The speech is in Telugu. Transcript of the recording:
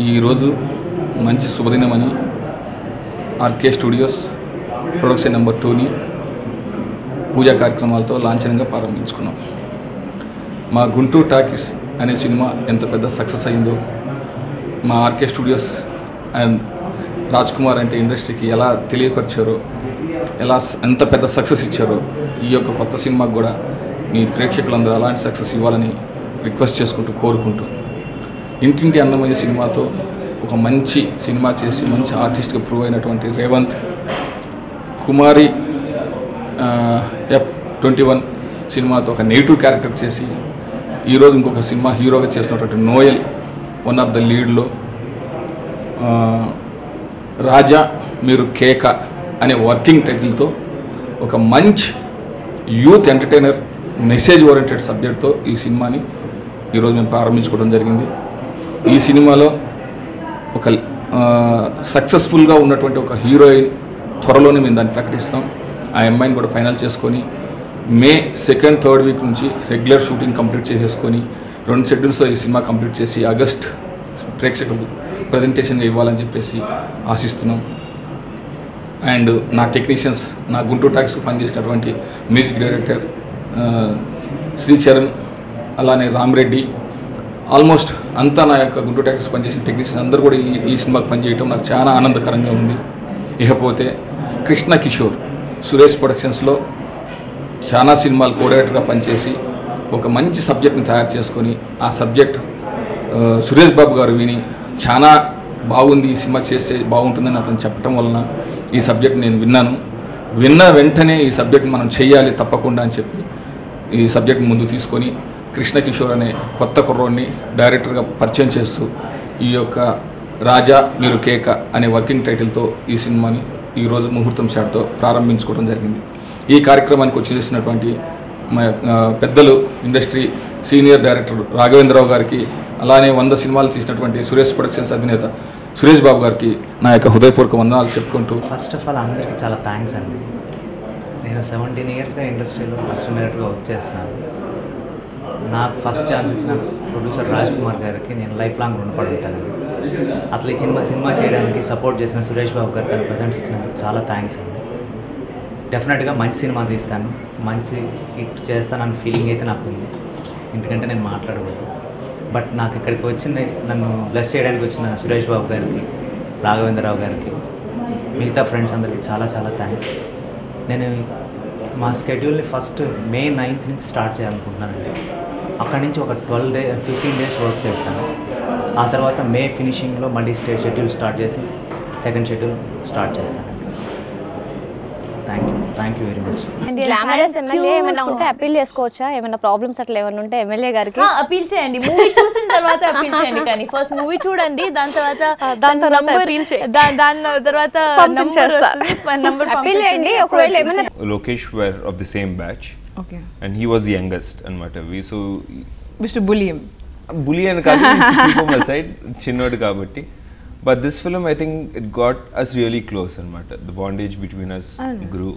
ఈరోజు మంచి శుభదినమని ఆర్కే స్టూడియోస్ ప్రొడక్షన్ నెంబర్ 2ని పూజా కార్యక్రమాలతో లాంఛనంగా ప్రారంభించుకున్నాం. మా గుంటూరు టాకీస్ అనే సినిమా ఎంత పెద్ద సక్సెస్ అయిందో, మా RK studios and Raj Kumar అంటే ఇండస్ట్రీకి ఎలా తెలియపరిచారో, ఎంత పెద్ద సక్సెస్ ఇచ్చారో, ఈ యొక్క కొత్త సినిమాకు కూడా మీ ప్రేక్షకులందరూ అలాంటి సక్సెస్ ఇవ్వాలని రిక్వెస్ట్ చేసుకుంటూ కోరుకుంటూ, ఇంటింటి అందమైన సినిమాతో ఒక మంచి సినిమా చేసి మంచి ఆర్టిస్ట్గా ప్రూవ్ అయినటువంటి రేవంత్, కుమారి F21 సినిమాతో ఒక నెగిటివ్ క్యారెక్టర్ చేసి ఈరోజు ఇంకొక సినిమా హీరోగా చేస్తున్నటువంటి నోయల్ వన్ ఆఫ్ ద లీడ్లో, రాజా మీరు కేక అనే వర్కింగ్ టైటిల్తో ఒక మంచి యూత్ ఎంటర్టైనర్ మెసేజ్ ఓరియంటెడ్ సబ్జెక్ట్తో ఈ సినిమాని ఈరోజు మేము ప్రారంభించుకోవడం జరిగింది. ఈ సినిమాలో ఒక సక్సెస్ఫుల్గా ఉన్నటువంటి ఒక హీరోయిన్ త్వరలోనే మేము దాన్ని ప్రకటిస్తాం. ఆ అమ్మాయిని కూడా ఫైనల్ చేసుకొని మే 2nd, 3rd వీక్ నుంచి రెగ్యులర్ షూటింగ్ కంప్లీట్ చేసేసుకొని 2 షెడ్యూల్స్లో ఈ సినిమా కంప్లీట్ చేసి ఆగస్ట్ ప్రేక్షకులకు ప్రజెంటేషన్గా ఇవ్వాలని చెప్పేసి ఆశిస్తున్నాం. అండ్ నా టెక్నీషియన్స్, నా గుంటూరు టాక్స్కి పనిచేసినటువంటి మ్యూజిక్ డైరెక్టర్ శ్రీచరణ్, అలానే రామరెడ్డి, ఆల్మోస్ట్ అంతా నా యొక్క గుంటూరు టాకీస్ పనిచేసిన టెక్నీషియన్స్ అందరూ కూడా ఈ సినిమాకి పనిచేయటం నాకు చాలా ఆనందకరంగా ఉంది. ఇకపోతే కృష్ణ కిషోర్ సురేష్ ప్రొడక్షన్స్లో చాలా సినిమాలు కోఆర్డినేటర్గా పనిచేసి ఒక మంచి సబ్జెక్ట్ని తయారు చేసుకొని ఆ సబ్జెక్ట్ సురేష్ బాబు గారు విని చాలా బాగుంది, ఈ సినిమా చేస్తే బాగుంటుందని అతను చెప్పడం వలన ఈ సబ్జెక్ట్ నేను విన్న వెంటనే ఈ సబ్జెక్ట్ మనం చేయాలి తప్పకుండా అని చెప్పి ఈ సబ్జెక్ట్ ముందు తీసుకొని కృష్ణ కిషోర్ అనే కొత్త కుర్రోడ్ని డైరెక్టర్గా పరిచయం చేస్తూ ఈ యొక్క రాజా మీరు కేక అనే వర్కింగ్ టైటిల్తో ఈ సినిమాని ఈరోజు ముహూర్తం షాట్తో ప్రారంభించుకోవడం జరిగింది. ఈ కార్యక్రమానికి వచ్చేసినటువంటి మా పెద్దలు, ఇండస్ట్రీ సీనియర్ డైరెక్టర్ రాఘవేంద్రరావు గారికి, అలానే 100 సినిమాలు తీసినటువంటి సురేష్ ప్రొడక్షన్స్ అధినేత సురేష్ బాబు గారికి నా యొక్క హృదయపూర్వక వందనాలు చెప్పుకుంటూ, ఫస్ట్ ఆఫ్ ఆల్ అందరికీ చాలా థ్యాంక్స్ అండి. నేను 17 ఇయర్స్గా ఇండస్ట్రీలో అసిస్టెంట్ డైరెక్టర్గా వర్క్ చేస్తున్నాను. నాకు ఫస్ట్ ఛాన్స్ ఇచ్చిన ప్రొడ్యూసర్ రాజ్ కుమార్ గారికి నేను లైఫ్ లాంగ్ రుణపడి ఉంటాను. అసలు ఈ సినిమా చేయడానికి సపోర్ట్ చేసిన సురేష్ బాబు గారు తన ప్రజెంట్స్ ఇచ్చినందుకు చాలా థ్యాంక్స్ అండి. డెఫినెట్గా మంచి సినిమా తీస్తాను, మంచి హిట్ చేస్తానన్న ఫీలింగ్ అయితే నాకు ఉంది. ఎందుకంటే నేను మాట్లాడకూడదు. బట్ నాకు ఇక్కడికి వచ్చింది, నన్ను బ్లెస్ చేయడానికి వచ్చిన సురేష్ బాబు గారికి, రాఘవేంద్రరావు గారికి, మిగతా ఫ్రెండ్స్ అందరికీ చాలా చాలా థ్యాంక్స్. నేను మా స్కెడ్యూల్ని ఫస్ట్ మే 9th నుంచి స్టార్ట్ చేయాలనుకుంటున్నానండి. అక్కడి నుంచి ఒక 15 days వర్క్ చేస్తాను. ఆ తర్వాత మే ఫినిషింగ్లో మళ్ళీ షెడ్యూల్ స్టార్ట్ చేసి 2nd షెడ్యూల్ స్టార్ట్ చేస్తాను. Thank you very much. Glamorous MLA ఏమైనా ఉంటే అపీల్ చేసుకోవచ్చా? ఏమైనా ప్రాబ్లమ్స్ అట్లా ఏమైనా ఉంటే ఎమ్మెల్యే గారికి అపీల్ చేయండి. మూవీ చూసిన తర్వాత అపీల్ చేయండి. కానీ ఫస్ట్ మూవీ చూడండి, దాని తర్వాత అపీల్ చేయండి. ఒకవేళ ఏమైనా Lokesh were of the same batch. Okay. And he was the youngest anamata. We so Mr. Bully him. Bully and kaadu keep him aside chinnodu kabatti. But this film, I think it got us really close anamata. The bondage between us grew.